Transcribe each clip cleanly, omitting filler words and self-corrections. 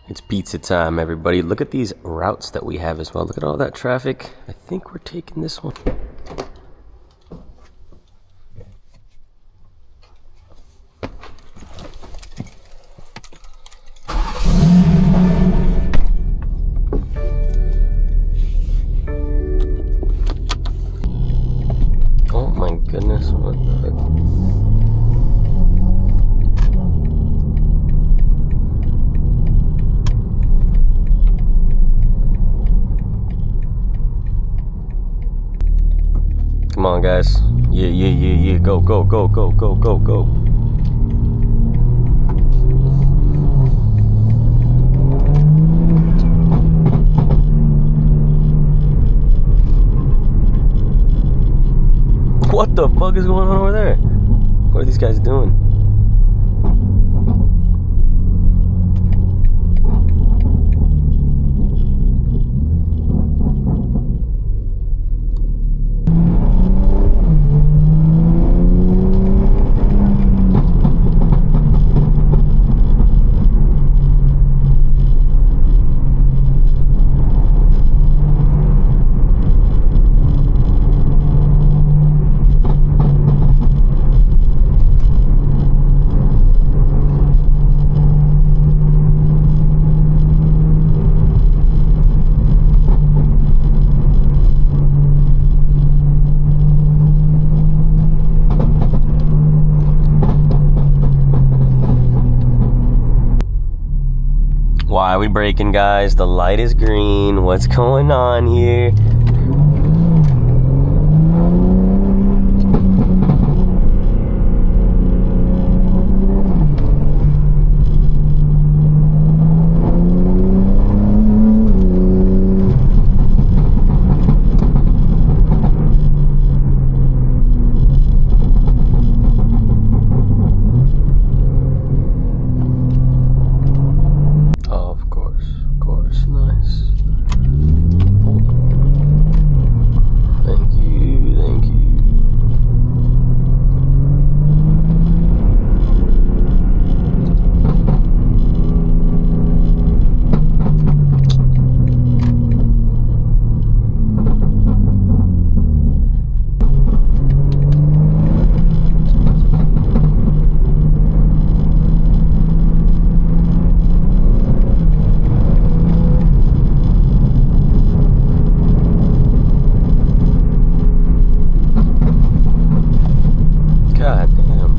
It's pizza time, everybody. Look at these routes that we have as well. Look at all that traffic. I think we're taking this one. Oh my goodness, what the heck? Come on, guys. Yeah. Go. What the fuck is going on over there? What are these guys doing? Why are we braking, guys? The light is green. What's going on here? Nice. Thank you. God damn.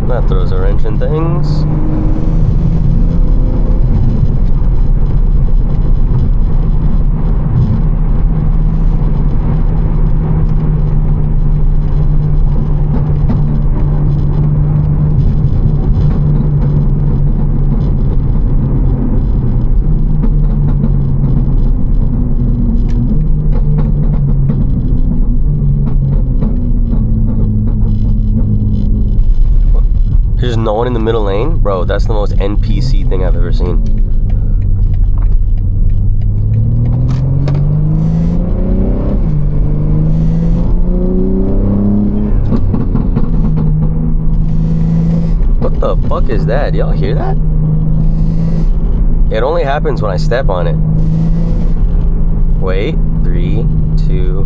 That throws a wrench in things. No one in the middle lane? Bro, that's the most NPC thing I've ever seen. What the fuck is that? Y'all hear that? It only happens when I step on it. Wait, 3, 2.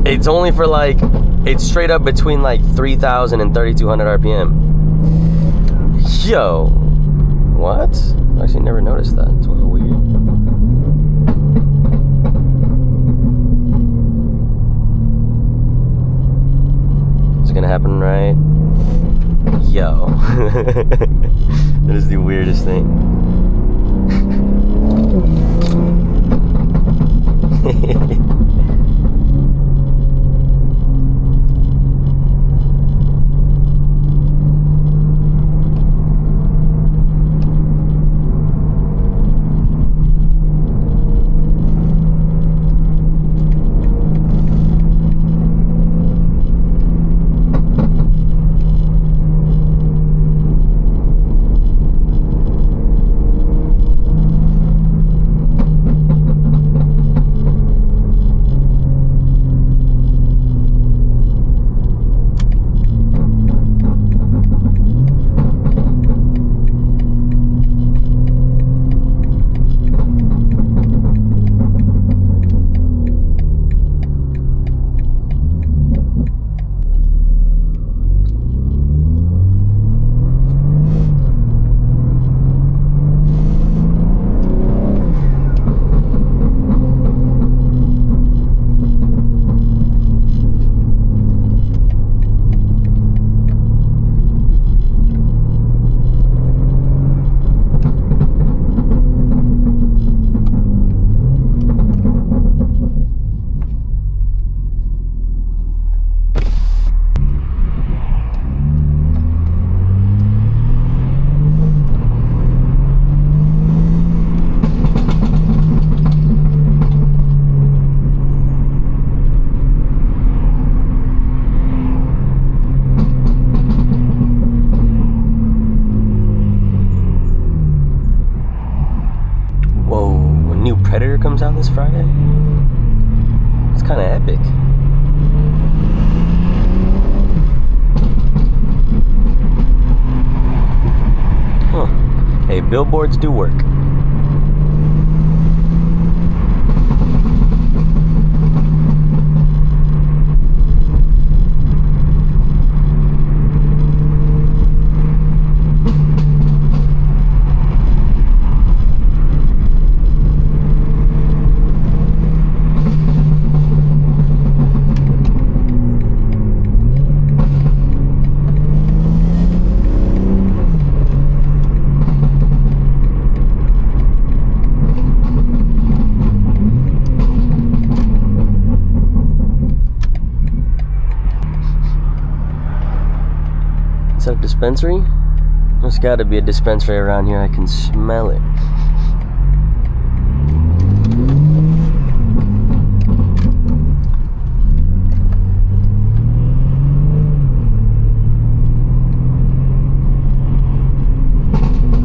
It's only for like, it's straight up between like 3,000 and 3,200 RPM. Yo, what? I actually never noticed that. It's a little weird. Is it gonna happen right? Yo, that is the weirdest thing. Predator comes out this Friday. It's kind of epic. Huh. Hey, billboards do work. Is that a dispensary? There's got to be a dispensary around here. I can smell it.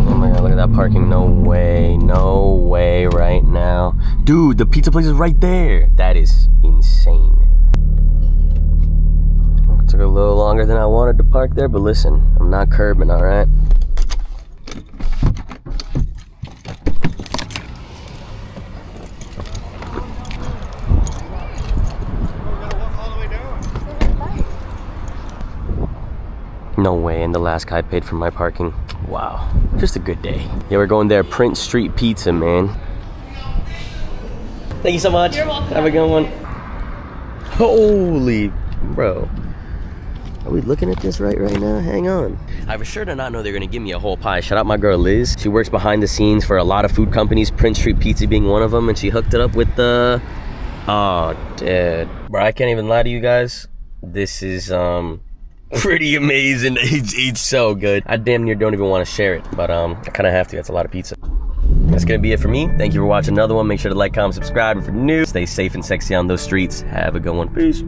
Oh my god, look at that parking. No way right now. Dude, the pizza place is right there. That is insane. Took a little longer than I wanted to park there, but listen, I'm not curbing, all right? No way, and the last guy paid for my parking. Wow, just a good day. Yeah, we're going there, Prince Street Pizza, man. Thank you so much. You're welcome. Have a good one. Holy, bro. Are we looking at this right now? Hang on. I was sure to not know they're gonna give me a whole pie. Shout out my girl Liz. She works behind the scenes for a lot of food companies, Prince Street Pizza being one of them, and she hooked it up with the... Oh, dude. Bro, I can't even lie to you guys. This is, pretty amazing. It's so good. I damn near don't even want to share it, but I kind of have to. That's a lot of pizza. That's gonna be it for me. Thank you for watching another one. Make sure to like, comment, subscribe, and for new, stay safe and sexy on those streets. Have a good one. Peace.